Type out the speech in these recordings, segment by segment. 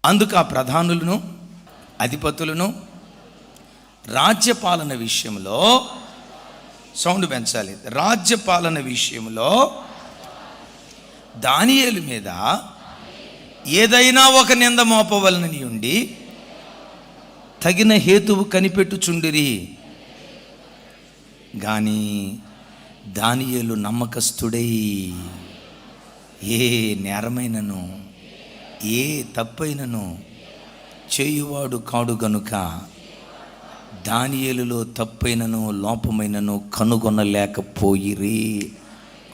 అందుకు ఆ ప్రధానులను అధిపతులను రాజ్యపాలన విషయంలో, సౌండ్ పెంచాలి, రాజ్యపాలన విషయంలో దానియేలు మీద ఏదైనా ఒక నింద మోపవలనని ఉండి తగిన హేతువు కనిపెట్టుచుండిరి. కానీ దానియేలు నమ్మకస్తుడై ఏ నేరమైనను ఏ తప్పైనను చేయువాడు కాడు గనుక దానియేలులో తప్పైనను లోపమైనను కనుగొనలేకపోయిరి.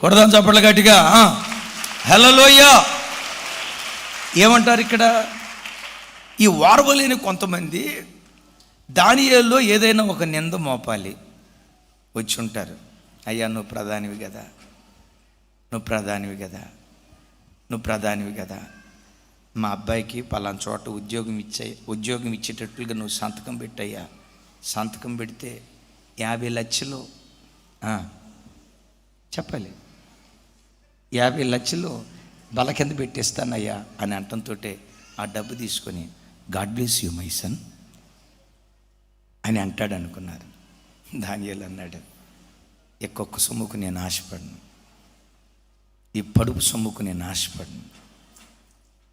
కొడదాం చప్పట్లు గట్టిగా, హల్లెలూయా. ఏమంటారు ఇక్కడ? ఈ వారవలేని కొంతమంది దానియేలులో ఏదైనా ఒక నింద మోపాలి వచ్చి ఉంటారు. అయ్యా నువ్వు ప్రధానివి కదా, నువ్వు ప్రధానివి కదా, నువ్వు ప్రధానివి కదా, మా అబ్బాయికి పలానా చోట ఉద్యోగం ఇచ్చేటట్లుగా నువ్వు సంతకం పెట్టయ్యా. సంతకం పెడితే 50 లక్షలు చెప్పాలి, 50 లక్షలు బల కింద పెట్టేస్తానయ్యా అని అంటంతో ఆ డబ్బు తీసుకొని God bless you my son అని అంటాడు అనుకున్నారు. దానియేలు అన్నాడు, ఎక్కొక్క సొమ్ముకు నేను ఆశపడను, ఈ పడుపు సొమ్ముకు నేను ఆశపడను,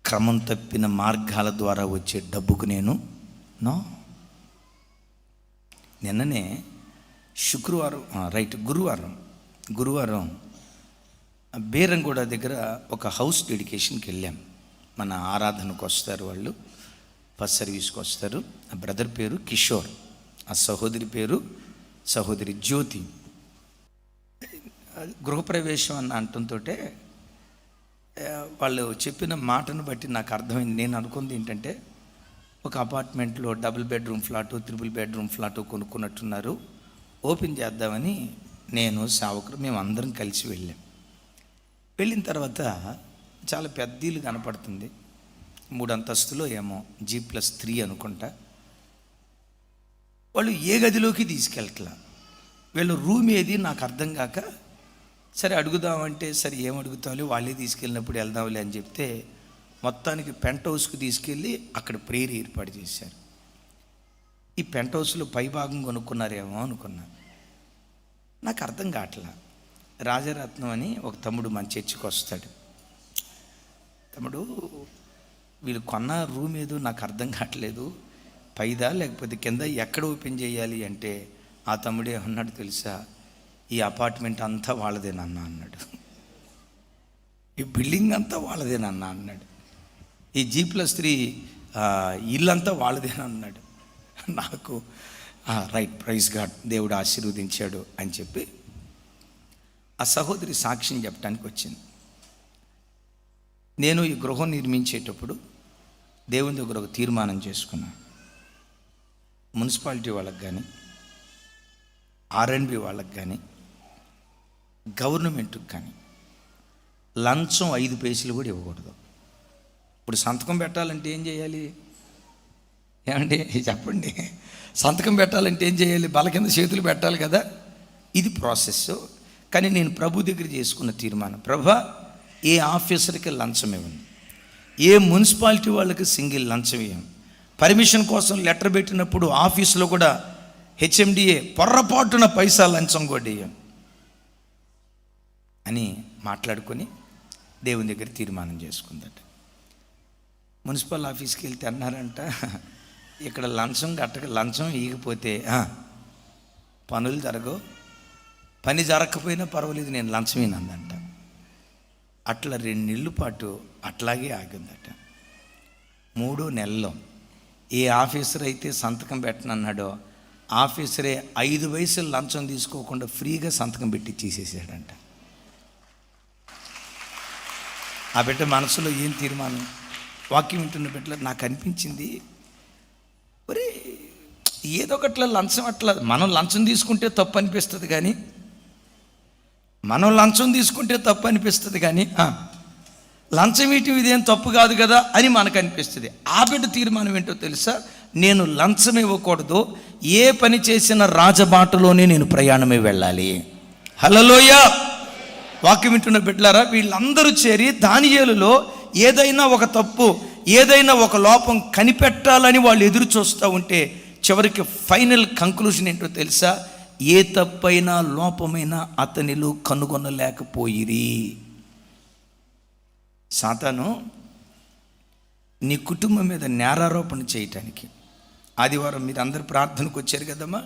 క్రమం తప్పిన మార్గాల ద్వారా వచ్చే డబ్బుకు నేను నో. నిన్ననే గురువారం బేరంగూడ దగ్గర ఒక హౌస్ డెడికేషన్కి వెళ్ళాం. మన ఆరాధనకు వస్తారు వాళ్ళు, ఫస్ట్ సర్వీస్కి వస్తారు. ఆ బ్రదర్ పేరు కిషోర్, ఆ సహోదరి పేరు సహోదరి జ్యోతి. గృహప్రవేశం అన్న అంటంతో వాళ్ళు చెప్పిన మాటను బట్టి నాకు అర్థమైంది. నేను అనుకుంది ఏంటంటే, ఒక అపార్ట్మెంట్లో 2 బెడ్రూమ్ ఫ్లాటు 3 బెడ్రూమ్ ఫ్లాటు కొనుక్కున్నట్టున్నారు, ఓపెన్ చేద్దామని నేను సేవకులు మేము అందరం కలిసి వెళ్ళాం. వెళ్ళిన తర్వాత చాలా పెద్ద ఇల్లు కనపడుతుంది, 3 అంతస్తులో ఏమో, G+3 అనుకుంటా. వాళ్ళు ఏ గదిలోకి తీసుకెళ్ళట్లా, వీళ్ళు రూమ్ ఏది నాకు అర్థం కాక, సరే అడుగుదామంటే సరే ఏం అడుగుతావులే, వాళ్ళే తీసుకెళ్ళినప్పుడు వెళ్దాంలే అని చెప్తే మొత్తానికి పెంట్ హౌస్కి తీసుకెళ్ళి అక్కడ ప్రేయర్ ఏర్పాటు చేశారు. ఈ పెంట్ హౌస్లో పై భాగం కొనుక్కున్నారేమో అనుకున్నా, నాకు అర్థం కావట్లా. రాజరత్నం అని ఒక తమ్ముడు మన చర్చికి వస్తాడు. తమ్ముడు వీళ్ళు కొన్న రూమ్ ఏదో నాకు అర్థం కావట్లేదు, పైదా లేకపోతే కింద, ఎక్కడ ఓపెన్ చేయాలి అంటే ఆ తమ్ముడే అన్నాడు తెలుసా, ఈ అపార్ట్మెంట్ అంతా వాళ్ళదేనన్నా అన్నాడు, ఈ బిల్డింగ్ అంతా వాళ్ళదేనన్నా అన్నాడు, ఈ G+3 ఇల్లంతా వాళ్ళదేనన్నాడు. నాకు రైట్, ప్రైజ్ గాడ్, దేవుడు ఆశీర్వదించాడు అని చెప్పి ఆ సహోదరి సాక్ష్యం చెప్పడానికి వచ్చింది. నేను ఈ గృహం నిర్మించేటప్పుడు దేవుని దగ్గర ఒక తీర్మానం చేసుకున్నాను. మున్సిపాలిటీ వాళ్ళకి కానీ, R&B వాళ్ళకి కానీ, గవర్నమెంట్కి కానీ లంచం 5 పైసలు కూడా ఇవ్వకూడదు. ఇప్పుడు సంతకం పెట్టాలంటే ఏం చేయాలి ఏమండి చెప్పండి? సంతకం పెట్టాలంటే ఏం చేయాలి? బల కింద చేతులు పెట్టాలి కదా, ఇది ప్రాసెస్. కానీ నేను ప్రభు దగ్గర చేసుకున్న తీర్మానం, ప్రభా ఏ ఆఫీసర్కి లంచం ఇవ్వండి, ఏ మున్సిపాలిటీ వాళ్ళకి సింగిల్ లంచం ఇవ్వం, పర్మిషన్ కోసం లెటర్ పెట్టినప్పుడు ఆఫీసులో కూడా HMDA పొర్రపాటున పైసా లంచం కూడా ఇవ్వం అని మాట్లాడుకొని దేవుని దగ్గర తీర్మానం చేసుకుందట. మున్సిపల్ ఆఫీస్కి వెళ్తే అన్నారంట, ఇక్కడ లంచం ఇవ్వకపోతే పనులు జరగవు, పని జరగకపోయినా పర్వాలేదు, నేను లంచం ఇనందంట. అట్లా 2 నెలల పాటు అట్లాగే ఆగిందట. 3వ నెలలో ఏ ఆఫీసర్ అయితే సంతకం పెట్టనన్నాడో ఆఫీసరే 5 పైసలు లంచం తీసుకోకుండా ఫ్రీగా సంతకం పెట్టి చేసేసాడంట. ఆ బిడ్డ మనసులో ఏం తీర్మానం, వాక్యం వింటున్న బిడ్డలో నాకు అనిపించింది, ఒరే ఏదో ఒకట్లా లంచం, అట్లా మనం లంచం తీసుకుంటే తప్పు అనిపిస్తుంది కానీ, లంచం ఇటు ఇదేం తప్పు కాదు కదా అని మనకు అనిపిస్తుంది. ఆ బిడ్డ తీర్మానం ఏంటో తెలుసా, నేను లంచం ఇవ్వకూడదు, ఏ పని చేసిన రాజబాటలోనే నేను ప్రయాణమే వెళ్ళాలి. హల్లెలూయా. వాక్యం వింటున్న బిడ్డలారా, వీళ్ళందరూ చేరి దానియేలులో ఏదైనా ఒక తప్పు, ఏదైనా ఒక లోపం కనిపెట్టాలని వాళ్ళు ఎదురు చూస్తూ ఉంటే చివరికి ఫైనల్ కంక్లూజన్ ఏంటో తెలుసా? ఏ తప్పైనా లోపమైనా అతనిలో కనుగొనలేకపోయిరి. సాతాను నీ కుటుంబం మీద నేరారోపణ చేయటానికి, ఆదివారం మీరు అందరు ప్రార్థనకు వచ్చారు కదమ్మా,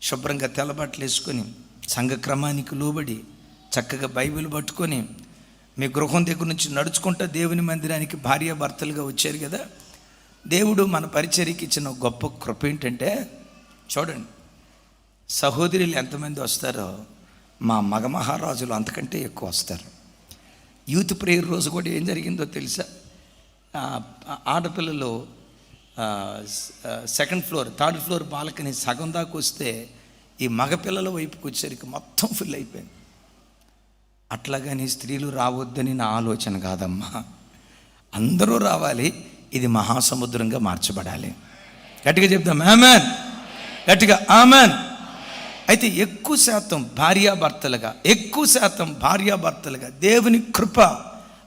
శుభ్రంగా తెల్లబట్టలు వేసుకొని సంఘ క్రమానికి లోబడి చక్కగా బైబిల్ పట్టుకొని మీ గృహం దగ్గర నుంచి నడుచుకుంటూ దేవుని మందిరానికి భార్యాభర్తలుగా వచ్చారు కదా. దేవుడు మన పరిచర్యకి ఇచ్చిన గొప్ప కృప ఏంటంటే, చూడండి, సహోదరులు ఎంతమంది వస్తారో మా మగ మహారాజులు అంతకంటే ఎక్కువ వస్తారు. యూత్ ప్రేయర్ రోజు కూడా ఏం జరిగిందో తెలుసా? ఆడపిల్లలు second floor, third floor balcony సగం దాకా వస్తే ఈ మగపిల్లల వైపుకి వచ్చేసరికి మొత్తం ఫుల్ అయిపోయింది. అట్లాగని స్త్రీలు రావద్దని నా ఆలోచన కాదమ్మా, అందరూ రావాలి. ఇది మహాసముద్రంగా మార్చబడాలి. గట్టిగా చెప్దాం ఆమెన్, గట్టిగా ఆమెన్. అయితే ఎక్కువ శాతం భార్యాభర్తలుగా దేవుని కృప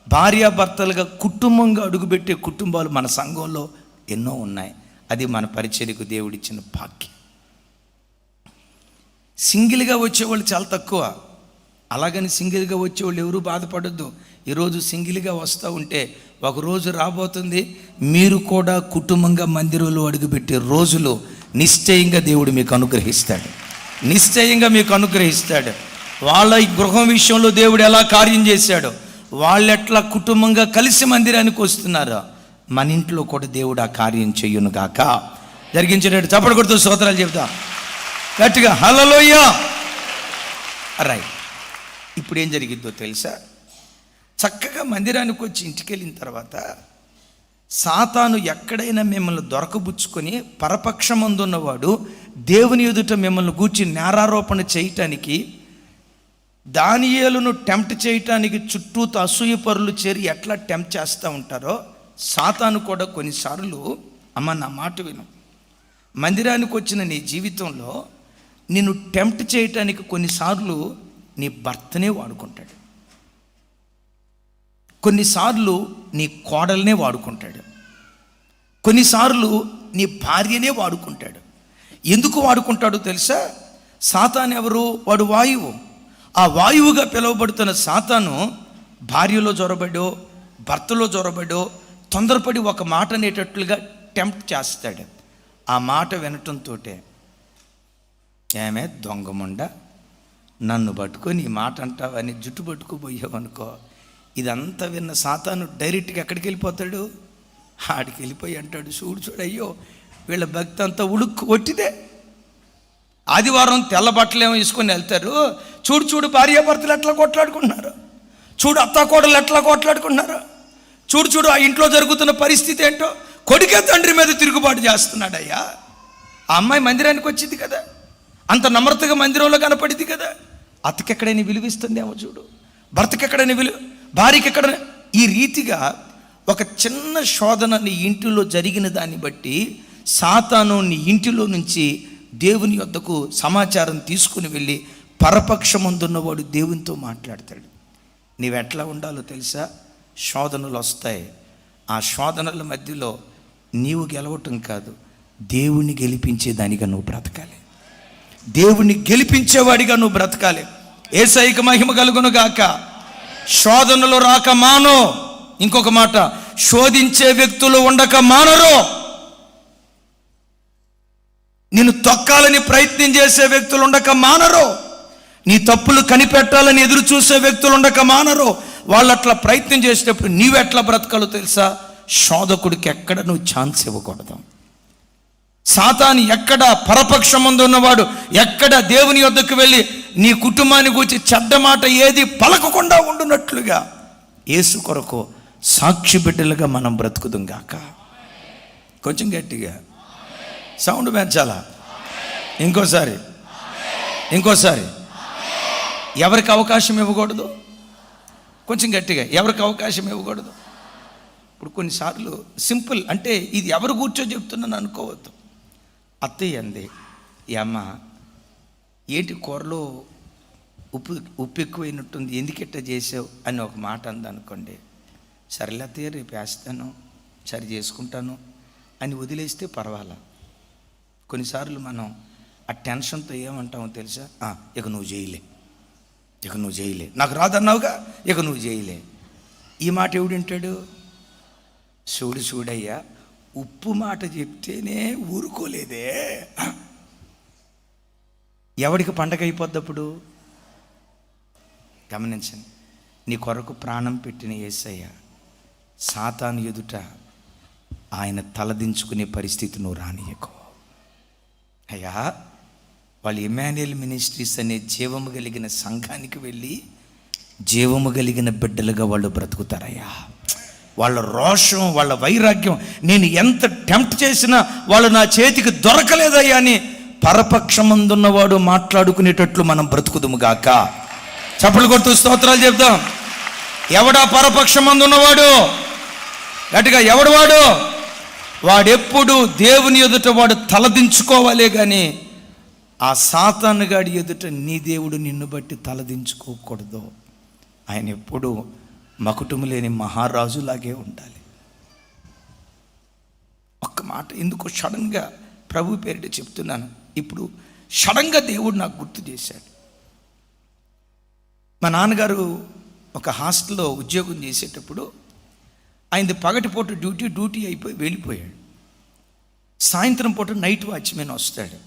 భార్యాభర్తలుగా కుటుంబంగా అడుగుపెట్టే కుటుంబాలు మన సంఘంలో ఎన్నో ఉన్నాయి. అది మన పరిచర్యకు దేవుడిచ్చిన భాగ్యం. సింగిల్గా వచ్చేవాళ్ళు చాలా తక్కువ. అలాగని సింగిల్గా వచ్చేవాళ్ళు ఎవరూ బాధపడొద్దు. ఈరోజు సింగిల్గా వస్తూ ఉంటే ఒకరోజు రాబోతుంది, మీరు కూడా కుటుంబంగా మందిరంలో అడుగుపెట్టే రోజులు నిశ్చయంగా దేవుడు మీకు అనుగ్రహిస్తాడు. వాళ్ళ గృహం విషయంలో దేవుడు ఎలా కార్యం చేశాడో, వాళ్ళు ఎట్లా కుటుంబంగా కలిసి మందిరానికి వస్తున్నారో, మన ఇంట్లో కూడా దేవుడు ఆ కార్యం చెయ్యును గాక. జరిగించేటట్టు చప్పట్లు కొడుతూ స్తోత్రాలు చెప్తా గట్టిగా హల్లెలూయా. రైట్, ఇప్పుడు ఏం జరిగిద్దో తెలుసా? చక్కగా మందిరానికి వచ్చి ఇంటికి వెళ్ళిన తర్వాత సాతాను ఎక్కడైనా మిమ్మల్ని దొరకబుచ్చుకొని పరపక్షమందున్నవాడు దేవుని ఎదుట మిమ్మల్ని గూర్చి నేరారోపణ చేయటానికి, దానియేలును టెంప్ట్ చేయటానికి చుట్టూ అసూయపరులు చేరి ఎట్లా టెంప్ట్ చేస్తూ ఉంటారో, సాతాను కూడా కొన్నిసార్లు, అమ్మ నా మాట విను, మందిరానికి వచ్చిన నీ జీవితంలో నిన్ను టెంప్ట్ చేయటానికి కొన్నిసార్లు నీ భర్తనే వాడుకుంటాడు, కొన్నిసార్లు నీ కోడల్నే వాడుకుంటాడు, కొన్నిసార్లు నీ భార్యనే వాడుకుంటాడు. ఎందుకు వాడుకుంటాడో తెలుసా? సాతాను ఎవరు? వాడు వాయువు. ఆ వాయువుగా పిలువబడుతున్న సాతాను భార్యలో జొరబడో భర్తలో జొరబడో తొందరపడి ఒక మాట అనేటట్లుగా టెంప్ట్ చేస్తాడు. ఆ మాట వినటంతో ఏమే దొంగముండ, నన్ను పట్టుకొని ఈ మాట అంటావని జుట్టు పట్టుకుపోయావనుకో, ఇదంతా విన్న సాతాను డైరెక్ట్గా ఎక్కడికి వెళ్ళిపోతాడు? ఆడికి వెళ్ళిపోయి అంటాడు, చూడు అయ్యో వీళ్ళ భక్తి అంతా ఒట్టిదే. ఆదివారం తెల్ల బట్టలేమో వేసుకొని వెళ్తారు, చూడు భార్యాభర్తలు ఎట్లా కొట్లాడుకుంటున్నారు, చూడు అత్తాకోడలు ఎట్లా కొట్లాడుకుంటున్నారు, చూడు ఆ ఇంట్లో జరుగుతున్న పరిస్థితి ఏంటో. కొడుకే తండ్రి మీద తిరుగుబాటు చేస్తున్నాడయ్యా. ఆ అమ్మాయి మందిరానికి వచ్చింది కదా, అంత నమ్రతగా మందిరంలో కనపడింది కదా, అత్తకెక్కడైనా విలువిస్తుందేమో చూడు, భర్తకెక్కడైనా భార్యకి ఎక్కడ. ఈ రీతిగా ఒక చిన్న శోధన నీ ఇంటిలో జరిగిన దాన్ని బట్టి సాతాను నీ ఇంటిలో నుంచి దేవుని యొద్దకు సమాచారం తీసుకుని వెళ్ళి పరపక్షమందున్నవాడు దేవునితో మాట్లాడతాడు. నీవెట్లా ఉండాలో తెలుసా? శోధనలు వస్తాయి, ఆ శోధనల మధ్యలో నీవు గెలవటం కాదు, దేవుణ్ణి గెలిపించేదానిగా నువ్వు బ్రతకాలి, దేవుణ్ణి గెలిపించేవాడిగా నువ్వు బ్రతకాలి. యేసయ్యకు మహిమ కలుగును గాక. శోధనలు రాక మానో. ఇంకొక మాట, శోధించే వ్యక్తులు ఉండక మానరు. నిన్ను తొక్కాలని ప్రయత్నం చేసే వ్యక్తులు ఉండక మానరు. నీ తప్పులు కనిపెట్టాలని ఎదురు చూసే వ్యక్తులు ఉండక మానరు. వాళ్ళు అట్లా ప్రయత్నం చేసేటప్పుడు నీవెట్లా బ్రతకాలో తెలుసా? శోధకుడికి ఎక్కడ నువ్వు ఛాన్స్ ఇవ్వకూడదు. సాతాను ఎక్కడ పరపక్షమందు ఉన్నవాడు ఎక్కడ దేవుని యొద్దకు వెళ్ళి నీ కుటుంబాన్ని గురించి చెడ్డ మాట ఏది పలకకుండా ఉండునట్లుగా యేసు కొరకు సాక్షి బిడ్డలుగా మనం బ్రతుకుదాం గాక. కొంచెం గట్టిగా సౌండ్ పెంచాలా? ఇంకోసారి ఎవరికి అవకాశం ఇవ్వకూడదు? కొంచెం గట్టిగా, ఎవరికి అవకాశం ఇవ్వకూడదు? ఇప్పుడు కొన్నిసార్లు సింపుల్, అంటే ఇది ఎవరు కూర్చో చెప్తున్నాను అనుకోవద్దు. అత్తయ్య అంది, ఈ అమ్మ ఏటి కూరలో ఉప్పు ఎక్కువైనట్టుంది, ఎందుకు ఇట్లా చేసావు అని ఒక మాట అంది అనుకోండి. సరేలే అత్తయ్య రేపు వేస్తాను సరి చేసుకుంటాను అని వదిలేస్తే పర్వాలా. కొన్నిసార్లు మనం ఆ టెన్షన్తో ఏమంటామో తెలుసా, ఇక నువ్వు చేయలే, నాకు రాదన్నావుగా, ఇక నువ్వు చేయలే. ఈ మాట ఎవడింటాడు? చూడయ్యా, ఉప్పు మాట చెప్తేనే ఊరుకోలేదే. ఎవడికి పండగ అయిపోద్దప్పుడు? గమనించండి, నీ కొరకు ప్రాణం పెట్టిన యేసయ్య సాతాను ఎదుట ఆయన తలదించుకునే పరిస్థితి నువ్వు రానియకు. అయ్యా, వాళ్ళు ఇమ్మాన్యుయల్ మినిస్ట్రీస్ అనే జీవము కలిగిన సంఘానికి వెళ్ళి జీవము కలిగిన బిడ్డలుగా వాళ్ళు బ్రతుకుతారయ్యా. వాళ్ళ రోషం, వాళ్ళ వైరాగ్యం, నేను ఎంత టెంప్ట్ చేసినా వాళ్ళు నా చేతికి దొరకలేదయ్యా అని పరపక్షమందున్నవాడు మాట్లాడుకునేటట్లు మనం బ్రతుకుదుముగాక. చప్పట్లు కొడుతూ స్తోత్రాలు చెప్దాం. ఎవడా పరపక్షమందున్నవాడు? గట్టిగా, ఎవడు వాడు? వాడెప్పుడు దేవుని ఎదుట వాడు తలదించుకోవాలే కానీ ఆ సాతాను గాడి ఎదుట నీ దేవుడు నిన్ను బట్టి తలదించుకోకూడదు. ఆయన ఎప్పుడు మకుటము లేని మహారాజులాగే ఉండాలి. ఒక్క మాట ఎందుకో సడన్గా ప్రభు పేరిట చెప్తున్నాను. ఇప్పుడు సడన్గా దేవుడు నాకు గుర్తు చేశాడు. మా నాన్నగారు ఒక హాస్టల్లో ఉద్యోగం చేసేటప్పుడు ఆయనది పగటిపూట డ్యూటీ అయిపోయి వెళ్ళిపోయాడు. సాయంత్రం పూట నైట్ వాచ్మెన్ వస్తాడు.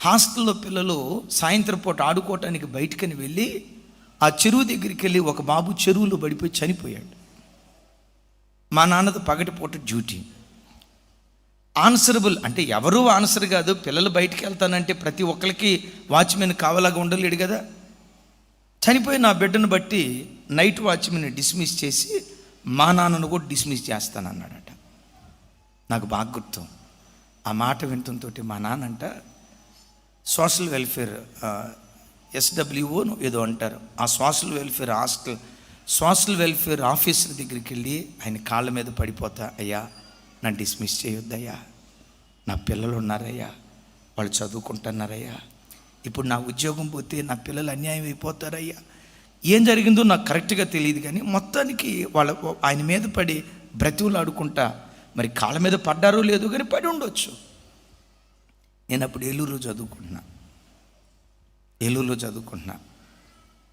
హాస్టల్లో పిల్లలు సాయంత్రం పూట ఆడుకోవటానికి బయటకని వెళ్ళి ఆ చెరువు దగ్గరికి వెళ్ళి ఒక బాబు చెరువులో పడిపోయి చనిపోయాడు. మా నాన్నది పగటిపూట డ్యూటీ. ఆన్సరబుల్ అంటే ఎవరూ ఆన్సర్ కాదు. పిల్లలు బయటికి వెళ్తానంటే ప్రతి ఒక్కరికి వాచ్మెన్ కావాలాగా ఉండలేడు కదా. చనిపోయి నా బిడ్డను బట్టి నైట్ వాచ్మెన్ డిస్మిస్ చేసి మా నాన్నను కూడా డిస్మిస్ చేస్తానన్నాడట. నాకు బాగా గుర్తు. ఆ మాట వింటంతో మా నాన్నంట సోషల్ వెల్ఫేర్ SWO ఏదో అంటారు, ఆ సోషల్ వెల్ఫేర్ ఆఫీసర్ దగ్గరికి వెళ్ళి ఆయన కాళ్ళ మీద పడిపోతా, అయ్యా నన్ను డిస్మిస్ చేయొద్దయ్యా, నా పిల్లలు ఉన్నారయ్యా, వాళ్ళు చదువుకుంటున్నారయ్యా, ఇప్పుడు నా ఉద్యోగం పోతే నా పిల్లలు అన్యాయం అయిపోతారయ్యా. ఏం జరిగిందో నాకు కరెక్ట్గా తెలియదు కానీ మొత్తానికి ఆయన మీద పడి బ్రతివులాడుకుంటా, మరి కాళ్ళ మీద పడ్డారో లేదో కానీ పడి ఉండొచ్చు. నేను అప్పుడు ఏలూరులో చదువుకుంటున్నా.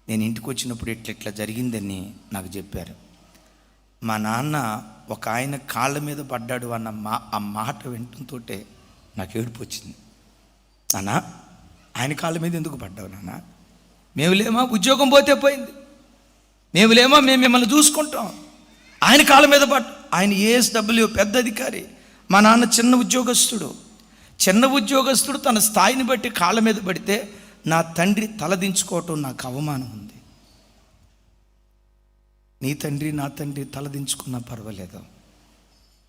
నేను ఇంటికి వచ్చినప్పుడు ఇట్లా జరిగిందని నాకు చెప్పారు. మా నాన్న ఒక ఆయన కాళ్ళ మీద పడ్డాడు అన్న ఆ మాట వింటంతో నాకు ఏడుపు వచ్చింది. నాన్న, ఆయన కాళ్ళ మీద ఎందుకు పడ్డావు నాన్న? మేము లేమా? ఉద్యోగం పోతే పోయింది. మేము లేమా? మేము మిమ్మల్ని చూసుకుంటాం. ఆయన కాళ్ళ మీద ఆయన ASW పెద్ద అధికారి. మా నాన్న చిన్న ఉద్యోగస్తుడు తన స్థాయిని బట్టి కాళ్ళ మీద పడితే నా తండ్రి తలదించుకోవటం నాకు అవమానం ఉంది. నీ తండ్రి నా తండ్రి తలదించుకున్నా పర్వాలేదు.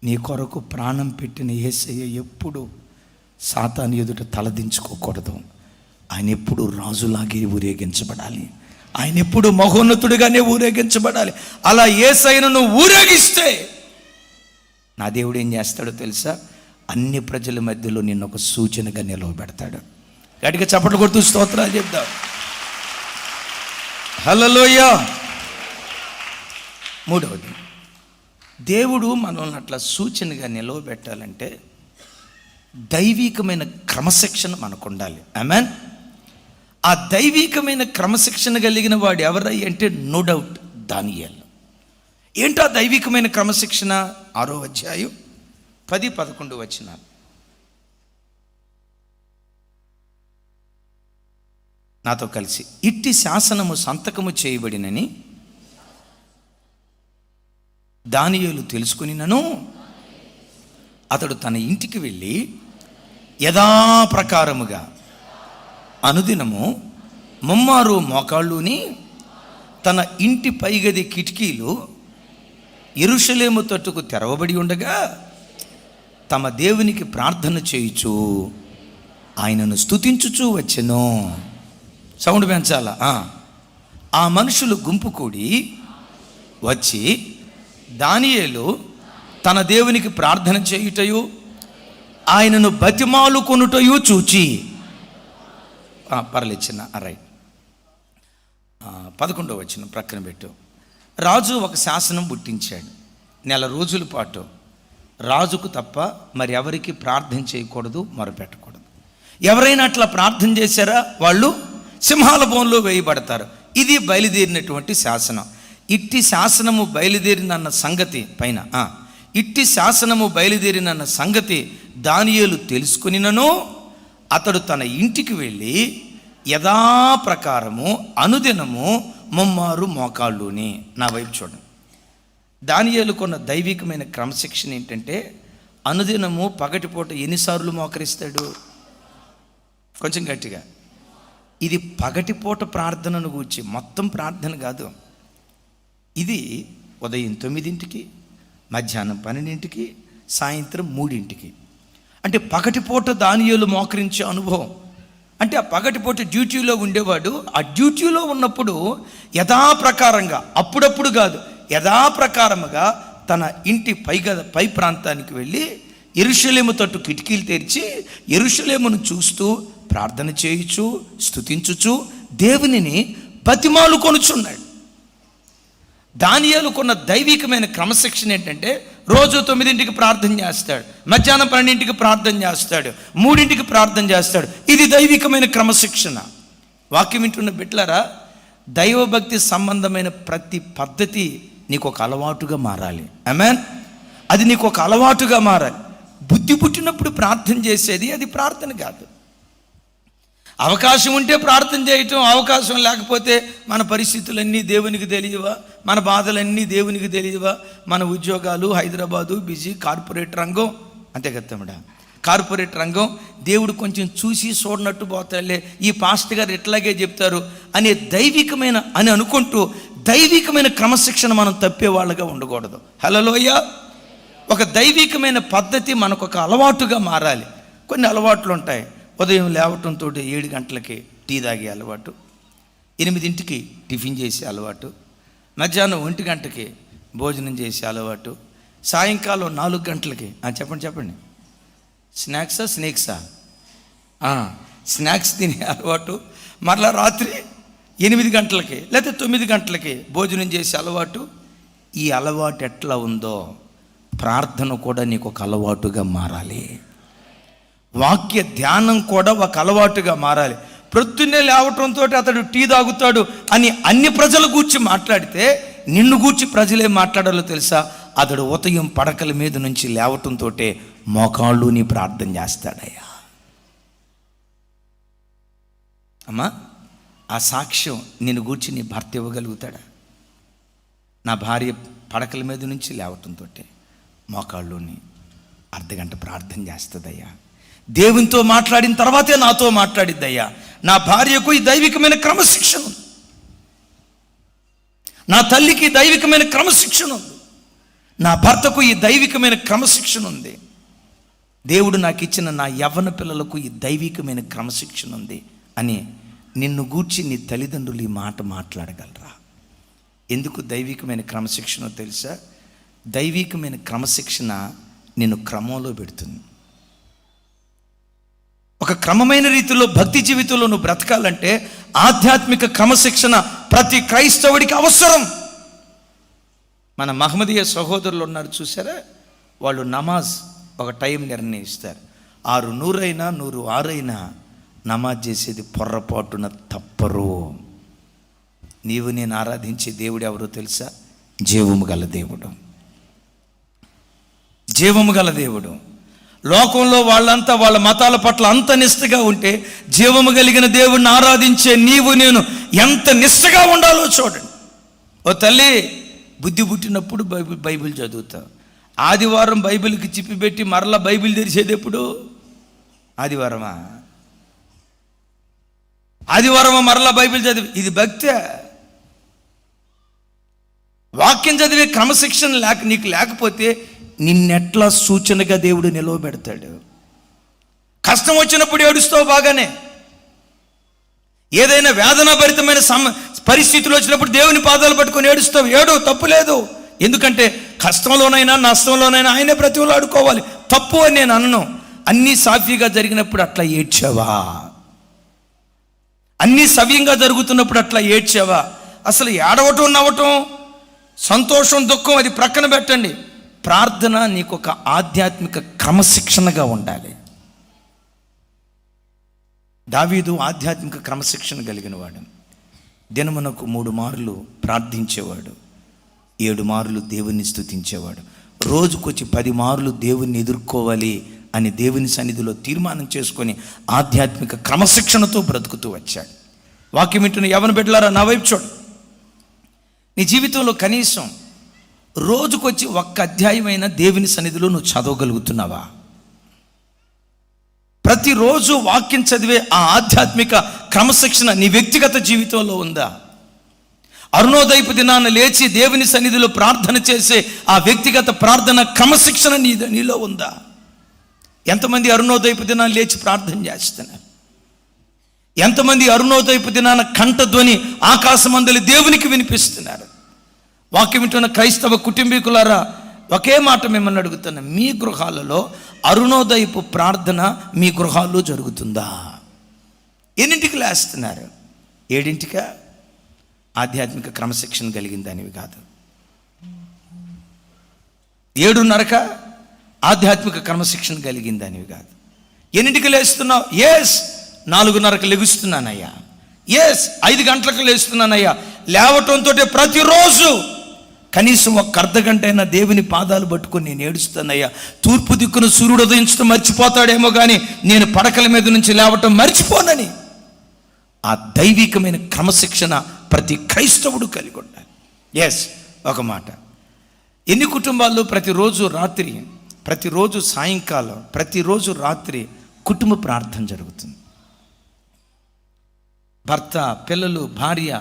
నీ కొరకు ప్రాణం పెట్టిన యేసయ్య ఎప్పుడు సాతాను ఎదుట తలదించుకోకూడదు. ఆయన ఎప్పుడు రాజులాగే ఊరేగించబడాలి. ఆయన ఎప్పుడు మహోన్నతుడిగానే ఊరేగించబడాలి. అలా యేసయ్యను నువ్వు ఊరేగిస్తే నా దేవుడు ఏం చేస్తాడో తెలుసా? అన్ని ప్రజల మధ్యలో నిన్ను ఒక సూచనగా నిలవబెడతాడు. గట్టిగా చప్పట్లు కొడుతూ స్తోత్రాలు చెప్తావు. హల్లెలూయా. మూడవది, దేవుడు మనల్ని అట్లా సూచనగా నిలవబెట్టాలంటే దైవికమైన క్రమశిక్షణ మనకు ఉండాలి. ఆమేన్. ఆ దైవికమైన క్రమశిక్షణ కలిగిన వాడు ఎవరై అంటే నో డౌట్ దానియేలు. ఏంటో దైవికమైన క్రమశిక్షణ? 6వ అధ్యాయం 10-11 వచనాలు నాతో కలిసి. ఇట్టి శాసనము సంతకము చేయబడినని దానియేలు తెలుసుకునినను అతడు తన ఇంటికి వెళ్ళి యథాప్రకారముగా అనుదినము ముమ్మారు మోకాళ్ళుని తన ఇంటి పైగది కిటికీలు యెరూషలేము తట్టుకు తెరవబడి ఉండగా తమ దేవునికి ప్రార్థన చేయుచు ఆయనను స్తుతించుచూ వచ్చెను. సౌండ్ పెంచాలా? ఆ మనుషులు గుంపు కూడి వచ్చి దానియేలు తన దేవునికి ప్రార్థన చేయుటయు ఆయనను బతిమాలు కొనుటయు చూచి పర్లేచిన్న రైట్ 11వ వచనం ప్రక్కన పెట్టు. రాజు ఒక శాసనం పుట్టించాడు. 4 రోజుల పాటు రాజుకు తప్ప మరి ఎవరికి ప్రార్థన చేయకూడదు, మొరపెట్టకూడదు. ఎవరైనా అట్లా ప్రార్థన చేశారా వాళ్ళు సింహాల బోన్లో వేయబడతారు. ఇది బయలుదేరినటువంటి శాసనం. ఇట్టి శాసనము బయలుదేరినన్న సంగతి పైన ఇట్టి శాసనము బయలుదేరినన్న సంగతి దానియేలు తెలుసుకునినను అతడు తన ఇంటికి వెళ్ళి యథాప్రకారము అనుదినము ముమ్మారు మోకాళ్ళుని. నా వైపు చూడండి. దానియేలుకున్న దైవికమైన క్రమశిక్షణ ఏంటంటే అనుదినము పగటిపూట ఎన్నిసార్లు మోకరిస్తాడు? కొంచెం గట్టిగా. ఇది పగటిపూట ప్రార్థనను గూర్చి, మొత్తం ప్రార్థన కాదు. ఇది ఉదయం 9ంటికి, మధ్యాహ్నం 12ంటికి, సాయంత్రం 3ంటికి. అంటే పగటిపూట దానియేలు మోకరించే అనుభవం. అంటే ఆ పగటిపూట డ్యూటీలో ఉండేవాడు. ఆ డ్యూటీలో ఉన్నప్పుడు యథాప్రకారంగా, అప్పుడప్పుడు కాదు, యథాప్రకారముగా తన ఇంటి పై ప్రాంతానికి వెళ్ళి యెరూషలేము తట్టు కిటికీలు తెరిచి యెరూషలేమును చూస్తూ ప్రార్థన చేయుచు, స్తుతించుచు దేవునిని బతిమాలు కొనుచున్నాడు. దానియేలుకున్న దైవికమైన క్రమశిక్షణ ఏంటంటే రోజు 9ంటికి ప్రార్థన చేస్తాడు, మధ్యాహ్నం 12ంటికి ప్రార్థన చేస్తాడు, 3ంటికి ప్రార్థన చేస్తాడు. ఇది దైవికమైన క్రమశిక్షణ. వాక్యం వింటున్న బిడ్డలారా, దైవభక్తి సంబంధమైన ప్రతి పద్ధతి నీకు ఒక అలవాటుగా మారాలి. ఆమేన్. అది నీకు ఒక అలవాటుగా మారాలి. బుద్ధి పుట్టినప్పుడు ప్రార్థన చేసేది అది ప్రార్థన కాదు. అవకాశం ఉంటే ప్రార్థన చేయటం, అవకాశం లేకపోతే మన పరిస్థితులన్నీ దేవునికి తెలియవా, మన బాధలన్నీ దేవునికి తెలియవా, మన ఉద్యోగాలు, హైదరాబాదు, బిజీ, కార్పొరేట్ రంగం, అంతే కదా తమ్ముడా, కార్పొరేట్ రంగం, దేవుడు కొంచెం చూసి చూడనట్టు పోతాడులే, ఈ పాస్టర్ గారు ఎట్లాగే చెప్తారు అనే దైవికమైన అని అనుకుంటూ దైవికమైన క్రమశిక్షణ మనం తప్పే వాళ్ళగా ఉండకూడదు. హల్లెలూయ. ఒక దైవికమైన పద్ధతి మనకు ఒక అలవాటుగా మారాలి. కొన్ని అలవాట్లు ఉంటాయి. ఉదయం లేవటంతో 7 గంటలకి టీ తాగే అలవాటు, 8ంటికి టిఫిన్ చేసే అలవాటు, మధ్యాహ్నం 1 గంటకి భోజనం చేసే అలవాటు, సాయంకాలం 4 గంటలకి చెప్పండి స్నాక్సా స్నాక్స్ తినే అలవాటు, మరలా రాత్రి 8 గంటలకి లేకపోతే 9 గంటలకి భోజనం చేసే అలవాటు. ఈ అలవాటు ఎట్లా ఉందో ప్రార్థన కూడా నీకు ఒక అలవాటుగా మారాలి. వాక్య ధ్యానం కూడా ఒక అలవాటుగా మారాలి. ప్రొద్దున్నే లేవటంతో అతడు టీ తాగుతాడు అని అన్ని ప్రజల గూర్చి మాట్లాడితే నిన్ను గూర్చి ప్రజలే మాట్లాడాలో తెలుసా? అతడు ఉదయం పడకల మీద నుంచి లేవటంతో మోకాళ్ళు నీ ప్రార్థన చేస్తాడయ్యా. అమ్మా, ఆ సాక్ష్యం నిన్ను గూర్చి నీ భర్త ఇవ్వగలుగుతాడా? నా భార్య పడకల మీద నుంచి లేవటంతో మోకాళ్ళుని అర్ధగంట ప్రార్థన చేస్తుందయ్యా. దేవునితో మాట్లాడిన తర్వాతే నాతో మాట్లాడిద్దయ్యా. నా భార్యకు ఈ దైవికమైన క్రమశిక్షణ ఉంది, నా తల్లికి దైవికమైన క్రమశిక్షణ ఉంది, నా భర్తకు ఈ దైవికమైన క్రమశిక్షణ ఉంది. దేవుడు నాకు ఇచ్చిన నా యవ్వన పిల్లలకు ఈ దైవికమైన క్రమశిక్షణ ఉంది అని నిన్ను గూర్చి నీ తల్లిదండ్రులు ఈ మాట మాట్లాడగలరా? ఎందుకు దైవికమైన క్రమశిక్షణ తెలుసా? దైవికమైన క్రమశిక్షణ నిన్ను క్రమంలో పెడుతుంది. ఒక క్రమమైన రీతిలో భక్తి జీవితంలో నువ్వు బ్రతకాలంటే ఆధ్యాత్మిక క్రమశిక్షణ ప్రతి క్రైస్తవుడికి అవసరం. మన మహమ్మదీయ సహోదరులు ఉన్నారు చూసారా, వాళ్ళు నమాజ్ ఒక టైం నిర్ణయిస్తారు. 6:100 అయినా 106 అయినా నమాజ్ చేసేది పొర్రపాటున తప్పరు. నీవు నేను ఆరాధించే దేవుడు ఎవరో తెలుసా? జీవము గల దేవుడు, జీవము గల దేవుడు. లోకంలో వాళ్ళంతా వాళ్ళ మతాల పట్ల అంత నిష్ఠగా ఉంటే జీవము కలిగిన దేవుడిని ఆరాధించే నీవు నేను ఎంత నిష్ఠగా ఉండాలో చూడండి. ఓ తల్లి, బుద్ధి పుట్టినప్పుడు బైబిల్ చదువుతావు. ఆదివారం బైబిల్కి చిప్పిపెట్టి మరలా బైబిల్ తెరిచేది ఎప్పుడు? ఆదివారమా మరలా బైబిల్ చదివి, ఇది భక్తే? వాక్యం చదివే క్రమశిక్షణ నీకు లేకపోతే నిన్నెట్లా సూచనగా దేవుడు నిలవబెడతాడు. కష్టం వచ్చినప్పుడు ఏడుస్తావు బాగానే, ఏదైనా వేదనాభరితమైన పరిస్థితులు వచ్చినప్పుడు దేవుని పాదాలు పట్టుకొని ఏడుస్తావు, ఏడు, తప్పు లేదు. ఎందుకంటే కష్టంలోనైనా నష్టంలోనైనా ఆయనే బ్రతిమలాడుకోవాలి, తప్పు అని నేను అనను. అన్నీ సాఫీగా జరిగినప్పుడు అట్లా ఏడ్చావా? అన్నీ సవ్యంగా జరుగుతున్నప్పుడు అట్లా ఏడ్చావా? అసలు ఏడవటం నవ్వటం, సంతోషం దుఃఖం అది ప్రక్కన పెట్టండి. ప్రార్థన నీకు ఒక ఆధ్యాత్మిక క్రమశిక్షణగా ఉండాలి. దావీదు ఆధ్యాత్మిక క్రమశిక్షణ కలిగిన వాడు. దినమునకు 3 మార్లు ప్రార్థించేవాడు, 7 మార్లు దేవుణ్ణి స్తుతించేవాడు. రోజుకొచ్చి 10 మార్లు దేవుణ్ణి ఎదుర్కోవాలి అని దేవుని సన్నిధిలో తీర్మానం చేసుకొని ఆధ్యాత్మిక క్రమశిక్షణతో బ్రతుకుతూ వచ్చాడు. వాక్యం వింటున్న యవన బిడ్డలారా, నా వైపు చూడు. నీ జీవితంలో కనీసం రోజుకొచ్చి 1 అధ్యాయమైన దేవుని సన్నిధిలో నువ్వు చదవగలుగుతున్నావా? ప్రతిరోజు వాక్యం చదివే ఆ ఆధ్యాత్మిక క్రమశిక్షణ నీ వ్యక్తిగత జీవితంలో ఉందా? అరుణోదయపు దినాన లేచి దేవుని సన్నిధిలో ప్రార్థన చేసే ఆ వ్యక్తిగత ప్రార్థన క్రమశిక్షణ నీలో ఉందా? ఎంతమంది అరుణోదయపు దినాన లేచి ప్రార్థన చేస్తున్నారు? ఎంతమంది అరుణోదయపు దినాన కంఠధ్వని ఆకాశమందలి దేవునికి వినిపిస్తున్నారు? వాక్యం వింటున్న క్రైస్తవ కుటుంబీకులారా, ఒకే మాట మిమ్మల్ని అడుగుతున్నా, మీ గృహాలలో అరుణోదయపు ప్రార్థన మీ గృహాల్లో జరుగుతుందా? ఎన్నింటికి లేస్తున్నారు? 7ంటికా? ఆధ్యాత్మిక క్రమశిక్షణ కలిగిందనివి కాదు. 7:30కా? ఆధ్యాత్మిక క్రమశిక్షణ కలిగిందనివి కాదు. ఎన్నింటికి లేస్తున్నావు? 4:30కు లెగుస్తున్నానయ్యా, 5 గంటలకు లేస్తున్నానయ్యా. లేవటంతో ప్రతిరోజు కనీసం 1 అర్ధగంట అయినా దేవుని పాదాలు పట్టుకొని నేను ఏడుస్తానయ్యా. తూర్పు దిక్కును సూర్యుడు ఉదయించడం మర్చిపోతాడేమో కానీ నేను పడకల మీద నుంచి లేవటం మర్చిపోనని ఆ దైవికమైన క్రమశిక్షణ ప్రతి క్రైస్తవుడు కలిగి ఉండాలి. ఒక మాట, ఎన్ని కుటుంబాల్లో ప్రతిరోజు సాయంకాలం, ప్రతిరోజు రాత్రి కుటుంబ ప్రార్థన జరుగుతుంది. భర్త, పిల్లలు, భార్య,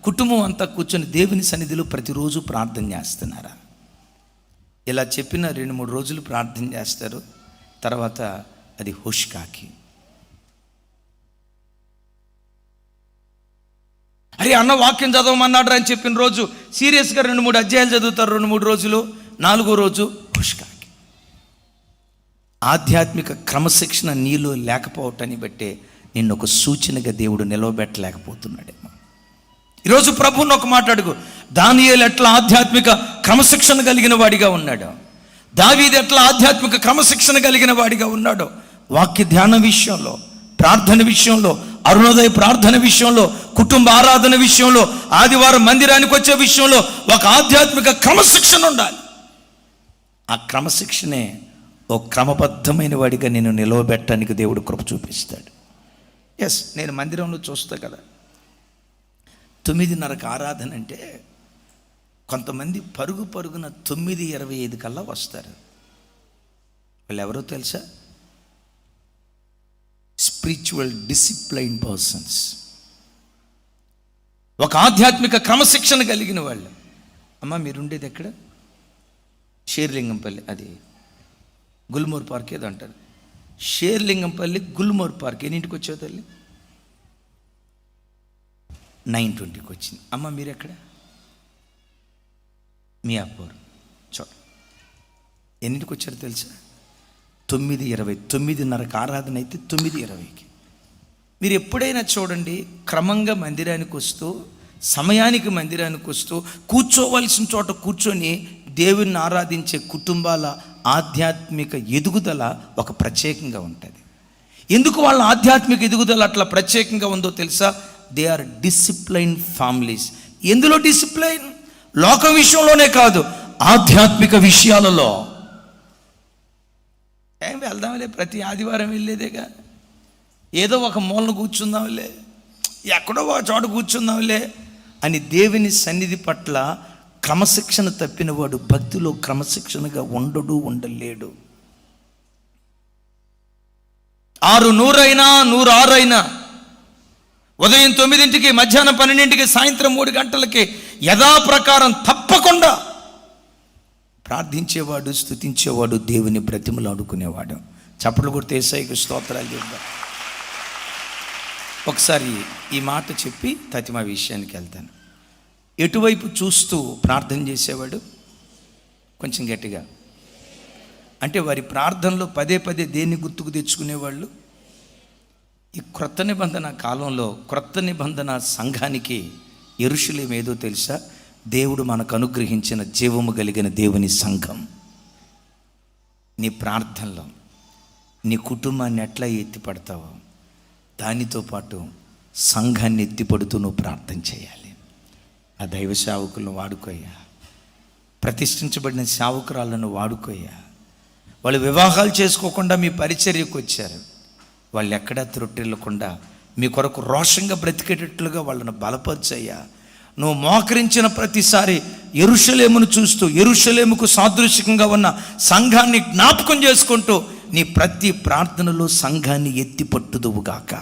కుటుంబం అంతా కూర్చొని దేవుని సన్నిధిలో ప్రతిరోజు ప్రార్థన చేస్తున్నారా? ఇలా చెప్పిన 2-3 రోజులు ప్రార్థన చేస్తారు, తర్వాత అది హుష్కాకి. అరే అన్న వాక్యం చదవమన్నాడు అని చెప్పిన రోజు సీరియస్గా 2-3 అధ్యాయాలు చదువుతారు, 2-3 రోజులు, 4వ రోజు హుష్కాకి. ఆధ్యాత్మిక క్రమశిక్షణ నీలో లేకపోవటాన్ని బట్టే నిన్ను ఒక సూచనగా దేవుడు నిలవబెట్టలేకపోతున్నాడేమో. ఈరోజు ప్రభువుని ఒక మాట అడుగు, దానియేలు ఎట్లా ఆధ్యాత్మిక క్రమశిక్షణ కలిగిన వాడిగా ఉన్నాడో, దావీదు ఎట్లా ఆధ్యాత్మిక క్రమశిక్షణ కలిగిన వాడిగా ఉన్నాడో, వాక్య ధ్యాన విషయంలో, ప్రార్థన విషయంలో, అరుణోదయ ప్రార్థన విషయంలో, కుటుంబ ఆరాధన విషయంలో, ఆదివారం మందిరానికి వచ్చే విషయంలో ఒక ఆధ్యాత్మిక క్రమశిక్షణ ఉండాలి. ఆ క్రమశిక్షణే ఓ క్రమబద్ధమైన వాడిగా నేను నిలవబెట్టడానికి దేవుడు కృప చూపిస్తాడు. నేను మందిరంలో చూస్తా కదా, 9:30కు ఆరాధన అంటే కొంతమంది పరుగున 9:25 కల్లా వస్తారు. వాళ్ళు ఎవరో తెలుసా? స్పిరిచువల్ డిసిప్లైన్ పర్సన్స్, ఒక ఆధ్యాత్మిక క్రమశిక్షణ కలిగిన వాళ్ళు. అమ్మ మీరుండేది ఎక్కడ? షేర్లింగంపల్లి, అది గుల్మూర్ పార్క్ ఏదో అంటారు. షేర్లింగంపల్లి గుల్మూర్ పార్క్ ఎన్నింటికి వచ్చావు తల్లి? 9:20కి వచ్చింది. అమ్మ మీరు ఎక్కడ? మియాపూర్. ఎన్నింటికి వచ్చారు తెలుసా? 9:20. 9:30కు ఆరాధన అయితే 9:20కి. మీరు ఎప్పుడైనా చూడండి, క్రమంగా మందిరానికి వస్తూ, సమయానికి మందిరానికి వస్తూ, కూర్చోవలసిన చోట కూర్చొని దేవుణ్ణి ఆరాధించే కుటుంబాల ఆధ్యాత్మిక ఎదుగుదల ఒక ప్రత్యేకంగా ఉంటుంది. ఎందుకు వాళ్ళ ఆధ్యాత్మిక ఎదుగుదల అట్లా ప్రత్యేకంగా ఉందో తెలుసా? They are discipline families. ఎందులో డిసిప్లైన్? లోకం విషయంలోనే కాదు, ఆధ్యాత్మిక విషయాలలో. ఏం వెళ్దాంలే, ప్రతి ఆదివారం వెళ్ళేదేగా, ఏదో ఒక మూలన కూర్చుందాంలే, ఎక్కడో ఒక చోట కూర్చుందాంలే అని దేవుని సన్నిధి పట్ల క్రమశిక్షణ తప్పినవాడు భక్తిలో క్రమశిక్షణగా ఉండలేడు. 6:100 106 ఉదయం 9ంటికి, మధ్యాహ్నం 12ంటికి, సాయంత్రం 3 గంటలకి యథాప్రకారం తప్పకుండా ప్రార్థించేవాడు, స్తుతించేవాడు, దేవుని బ్రతిమలు అడుకునేవాడు. చప్పట్లు కొడితే యేసయ్యకు స్తోత్రాలు చెప్తాం. ఒకసారి ఈ మాట చెప్పి తతిమా విషయానికి వెళ్తాను. ఎటువైపు చూస్తూ ప్రార్థన చేసేవాడు? కొంచెం గట్టిగా అంటే వారి ప్రార్థనలో పదే దేన్ని గుర్తుకు తెచ్చుకునేవాళ్ళు? ఈ క్రొత్త నిబంధన కాలంలో క్రొత్త నిబంధన సంఘానికి యెరూషలేము ఏదో తెలుసా? దేవుడు మనకు అనుగ్రహించిన జీవము కలిగిన దేవుని సంఘం. నీ ప్రార్థనలో నీ కుటుంబాన్ని ఎట్లా ఎత్తిపడతావో దానితో పాటు సంఘాన్ని ఎత్తిపడుతూ నువ్వు ప్రార్థన చేయాలి. ఆ దైవ సేవకులను వాడుకోయ్యా, ప్రతిష్ఠించబడిన సేవకురాలను వాడుకోయ్యా. వాళ్ళు వివాహాలు చేసుకోకుండా మీ పరిచర్యకు వచ్చారు. వాళ్ళు ఎక్కడా త్రొట్టిల్లకుండా మీ కొరకు రోషంగా బ్రతికేటట్లుగా వాళ్ళను బలపరిచయ్యా. నువ్వు మోకరించిన ప్రతిసారి యెరూషలేమును చూస్తూ యెరూషలేముకు సాదృశ్యంగా ఉన్న సంఘాన్ని జ్ఞాపకం చేసుకుంటూ నీ ప్రతి ప్రార్థనలో సంఘాన్ని ఎత్తి పట్టుదువుగాక.